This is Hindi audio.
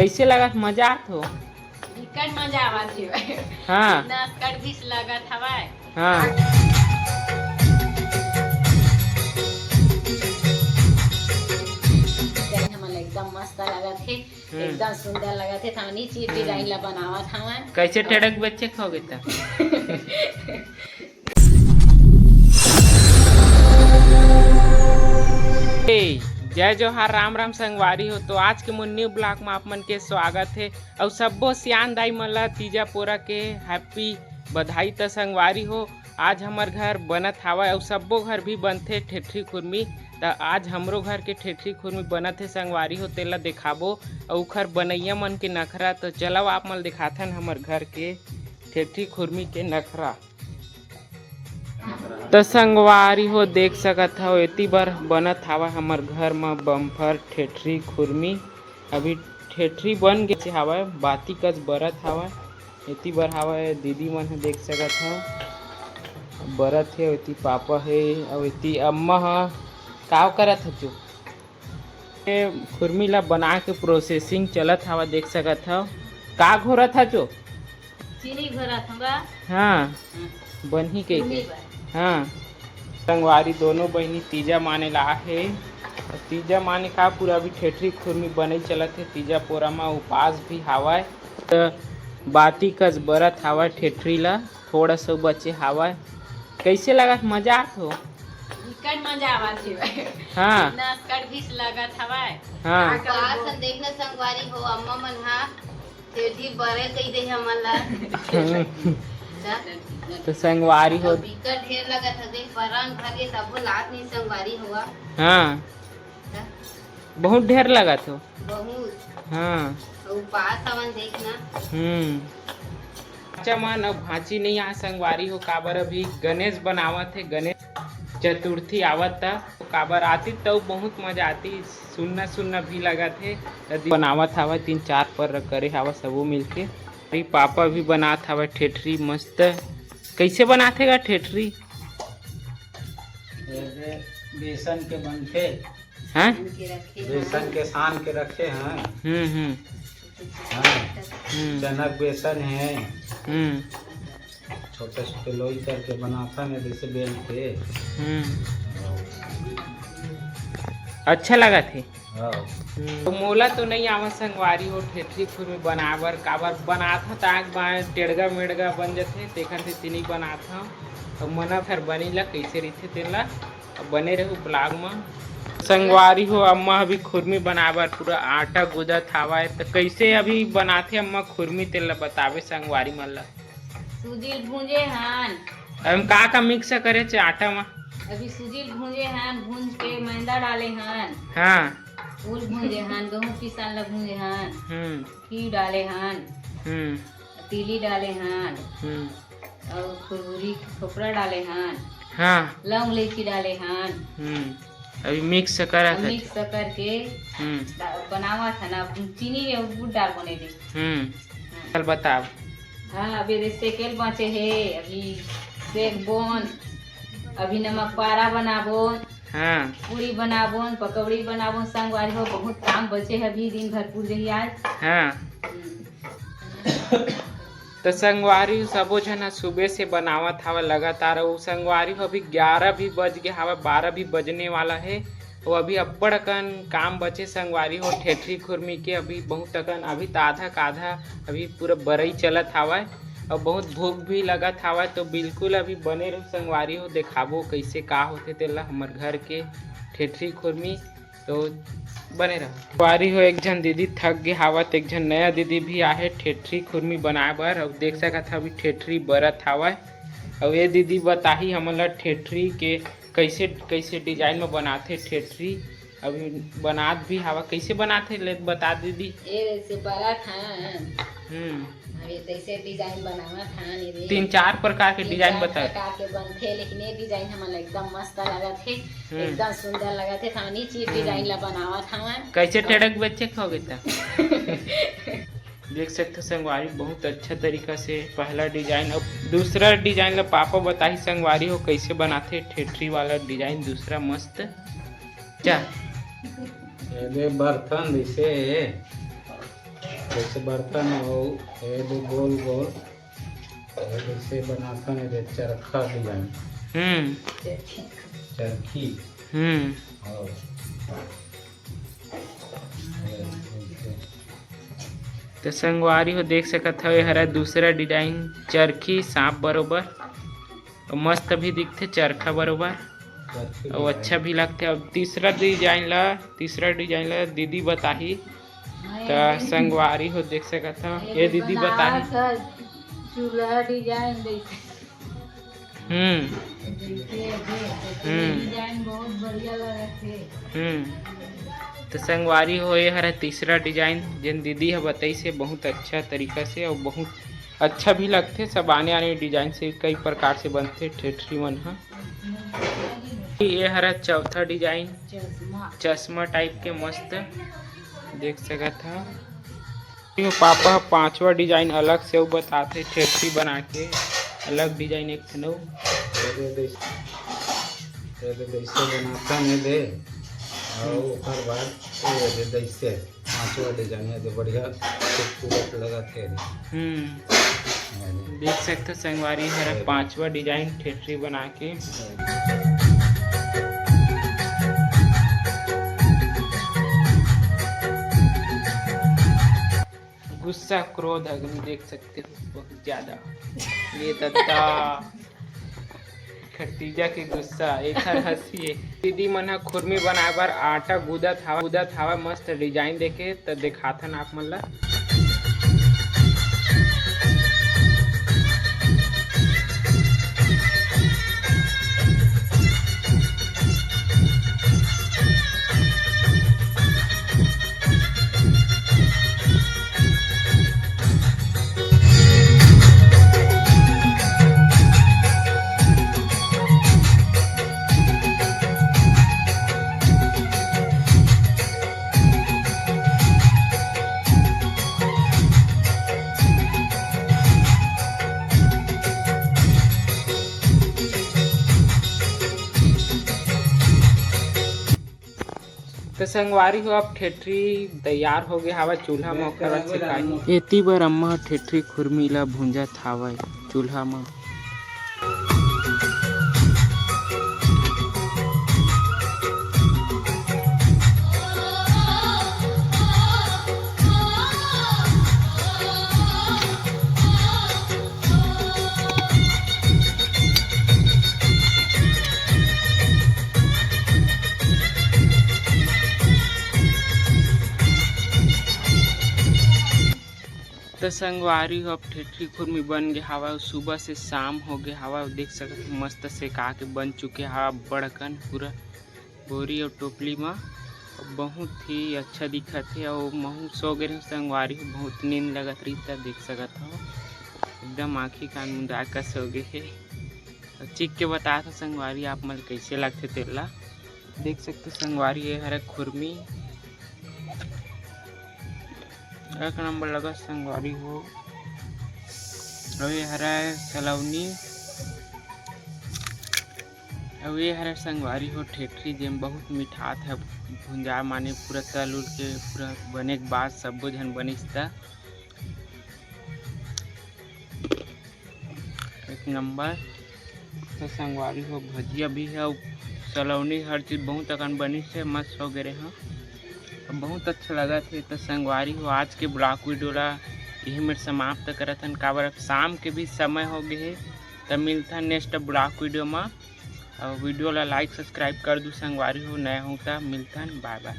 कैसे लगत मजा आत हो? बिकट मजा आवत हे। हाँ इतना कड़भिस लगत हवय। हाँ डिजाइन हमन एकदम मस्त लगत हे, एकदम सुंदर लगत हे। थानी चीज डिजाइन ला बनावत हवन। कैसे टेढ़क बच्चे खोगे था? जय जोहार राम राम संगवारी हो। तो आज के न्यू ब्लॉग में आप मन के स्वागत है। और सब्बो सियान दाई मन ला तीजा पोरा के हैप्पी बधाई त संगवारी हो। आज हमार घर बनत हवा और सब्बो घर भी बनथे ठेठरी खुरमी। तो आज हमरो घर के ठेठरी खुरमी बनत है संगवारी हो, तेला दिखाबो और उखर बनैया मन के नखरा। तो चलो आप मन दिखाथन हमार घर के ठेठरी खुरमी के नखरा। तो संगवारी हो देख सकत हो एती बार बनत हवा हमार घर में बम्फर ठेठरी खुरमी। अभी ठेठरी बन गए हवा, बाती कस बरत हवा। एती बार हवा दीदी मन है देख सकत हो बरत है। एती पापा है और एती अम्मा है का करत है जो खुरमी ला बना के प्रोसेसिंग चलत हवा देख सकत हो। का घोरत है जो चीनी घोरत हवा। हाँ बनी के हाँ संगवारी दोनों बहनी तीजा माने ला है। तीजा माने का पूरा भी ठेठरी खुरमी बने चलत है। तीजा पोरा में उपास भी हवाय। तो बाती कस बरत हवा ठेठरी ला थोड़ा सा बचे हवाय। कैसे लगत मजा आत हो? बिकट मजा आवत हे। हाँ इतना कड़भिस लगत हवय। हाँ पास देखना संगवारी हो अम्मा मन हा तेजी बरे कई दे हमन ला। तो संगवारी हो बिकट ढेर लगत है। देख बरंग भगे तबो लात नहीं संगवारी हुआ। हाँ बहुत ढेर लगत हो। बहुत हाँ और पास हमन देखना। अच्छा मन अब भांची नहीं आ संगवारी हो। काबर अभी गणेश बनावत है, गणेश चतुर्थी आवत था। काबर आती तो बहुत मजा आती, सुनना सुनना भी लगत है। बनावत हवा 3-4 पर करे हवा सबो मिलके। अभी पापा भी बनात हवा ठेठरी मस्त। कैसे बनाते गा ठेठरी? बेसन के बनते हैं बेसन के सान के रखे हैं। हम्म चनक बेसन है, हम्म छोटे छोटे लोई करके बनाता है जैसे बेल के। अच्छा लगा थे। हाँ। तो मोला तो नहीं आवत संगवारी हो ठेठरी खुरमी बनाबर। काबर बनाथा ताक बाय टेढ़गा मेढ़गा बन जाथे तेखर से तिनी बनाथा। तो मना फिर बनी ला कैसे रही तेला बने रहू ब्लॉग में। संगवारी हो अम्मा अभी खुरमी बनाबर पूरा आटा गुदत हवा। तो कैसे अभी बनाथे अम्मा खुरमी तेला बतावे संगवारी मन ला। सुजील भूंजे हन। हम का मिक्स करे छे आटा में? अभी सुजील भूंजे हन, भूंज के मैदा डाले हन। हाँ फूल भूंजे हन, गेहूं पिसान ला भूंजे हन, घी डाले हन, तीली डाले हन और खुरहुरी खोपरा डाले हन। हाँ लौंग इलायची डाले हन। अभी मिक्स करा था। मिक्स करके बनावा था ना। चीनी और गुड़ डाल बने दे। चल बताओ। हाँ अभी सेकेल बचे है। अभी सेक बोन, अभी नमक पारा बनाबो, हाँ पूरी बनाबो, पकौड़ी बनाबो। संगवारी हो बहुत काम बचे है, अभी दिन भरपूर रही आज। हाँ तो संगवारी सबो जना सुबह से बनावत हवा लगातार। वो संगवारी हो अभी 11 भी बज गए हवा, 12 भी बजने वाला है। वो अभी अब्बड़ अकन काम बचे संगवारी हो ठेठरी खुरमी के। अभी बहुत अकन अभी तो आधा का आधा अभी पूरा बरई चलत हवा और बहुत भूख भी लगत हवा। तो बिल्कुल अभी बने रहो संगवारी हो, दिखाबो कैसे का होते तेला हमार घर के ठेठरी खुरमी। तो बने रहो संगवारी हो। एक जन दीदी थक गए हवा, एक जन नया दीदी भी आहे ठेठरी खुरमी बनाए बर। और देख सकत अभी ठेठरी बरत हवा। और ये दीदी बताही हमन ला ठेठरी के कैसे कैसे डिजाइन में बनाते ठेठरी। अभी बनात भी हवा, कैसे बनाते ले बता दीदी। ये से बरत हन, अभी कैसे डिजाइन बनावत हन। 3-4 प्रकार के डिजाइन बताए प्रकार के बनथे, लेकिन ये डिजाइन हमन एकदम मस्त लगत है, एकदम सुंदर लगत है। थानी चीज डिजाइन ला बनावत हन। कैसे टेढ़क बच्चे खोगे था? देख सकते हो संगवारी बहुत अच्छा तरीका से पहला डिजाइन। और दूसरा डिजाइन ला पापा बताही संगवारी हो कैसे बनाते ठेठरी वाला डिजाइन दूसरा मस्त। क्या बर्तन जैसे जैसे बर्तन हो ये दो गोल गोल जैसे बनाता है ये चरखा डिजाइन चरखी और तो संगवारी हो देख सकत हो हरा दूसरा डिजाइन चरखी सांप बरोबर और मस्त भी दिखते चरखा बरोबर और अच्छा भी लगते। अब तीसरा डिजाइन ला दीदी बताही तो संगवारी हो देख सकत हो ये दीदी बताही चूल्हा डिजाइन डिजाइन बहुत बढ़िया लगे। तो संगवारी हो ये हरा तीसरा डिजाइन जिन दीदी है बताई से बहुत अच्छा तरीका से और बहुत अच्छा भी लगते। सब आने आने डिजाइन से कई प्रकार से बनते ठेठरी मन है। ये हरा चौथा डिजाइन चश्मा टाइप के मस्त देख सकत है। पापा पांचवा डिजाइन अलग से वो बताते ठेठरी बना के अलग डिजाइन एक थनौ जैसे बनाता है दे और ओकर बाद जैसे पांचवा डिजाइन है बढ़िया खूबसूरत लगा थे। देख सकते संगवारी हरा पांचवा डिजाइन ठेठरी बना के गुस्सा क्रोध अग्नि देख सकते हो बहुत ज्यादा। ये दत्ता खतीजा के गुस्सा एक हंसी है। दीदी मन ह खुरमी बनाए बर आटा गुदत हवा मस्त डिजाइन देके तो दिखाथन आप मन ला। तो संगवारी हो अब ठेठरी तैयार हो गया हवा चूल्हा में ओकर बाद सिकाई एती बर अम्मा ठेठरी खुरमी ला भूंजत हवा चूल्हा में। तो संगवारी हो अब ठेठरी खुरमी बन गया हवा सुबह से शाम हो गया हवा देख सकते मस्त से का के बन चुके हवा बड़कन पूरा बोरी और टोपली में बहुत ही अच्छा दिखत है और महू सो गए संगवारी हो बहुत नींद लगत रही था देख सकत हो एकदम आँखी कान मुंदा कर सो गए है। चीख के बताया था संगवारी आप मन कैसे लगते तेला देख सकते संगवारी है हरा खुरमी एक नंबर लगा संगवारी हो। अभी हरा सलौनी अभी हरा संगवारी हो ठेठरी जेम बहुत मिठात है भुंजा माने पूरा तल उल के पूरा बने के बाद सबो झन बनिस्ता एक नंबर। तो संगवारी हो भजिया भी है सलौनी हर चीज़ बहुत अकन बनी से मस्त हो गए हैं बहुत अच्छा लगा थे। तो संगवारी हो आज के ब्लॉग वीडियो ला यही में समाप्त करत हन काबर अब शाम के भी समय हो गए है। तो मिलता नेक्स्ट ब्लॉग वीडियो में और वीडियो ला लाइक सब्सक्राइब कर दू संगवारी हो नया होता मिलता बाय बाय।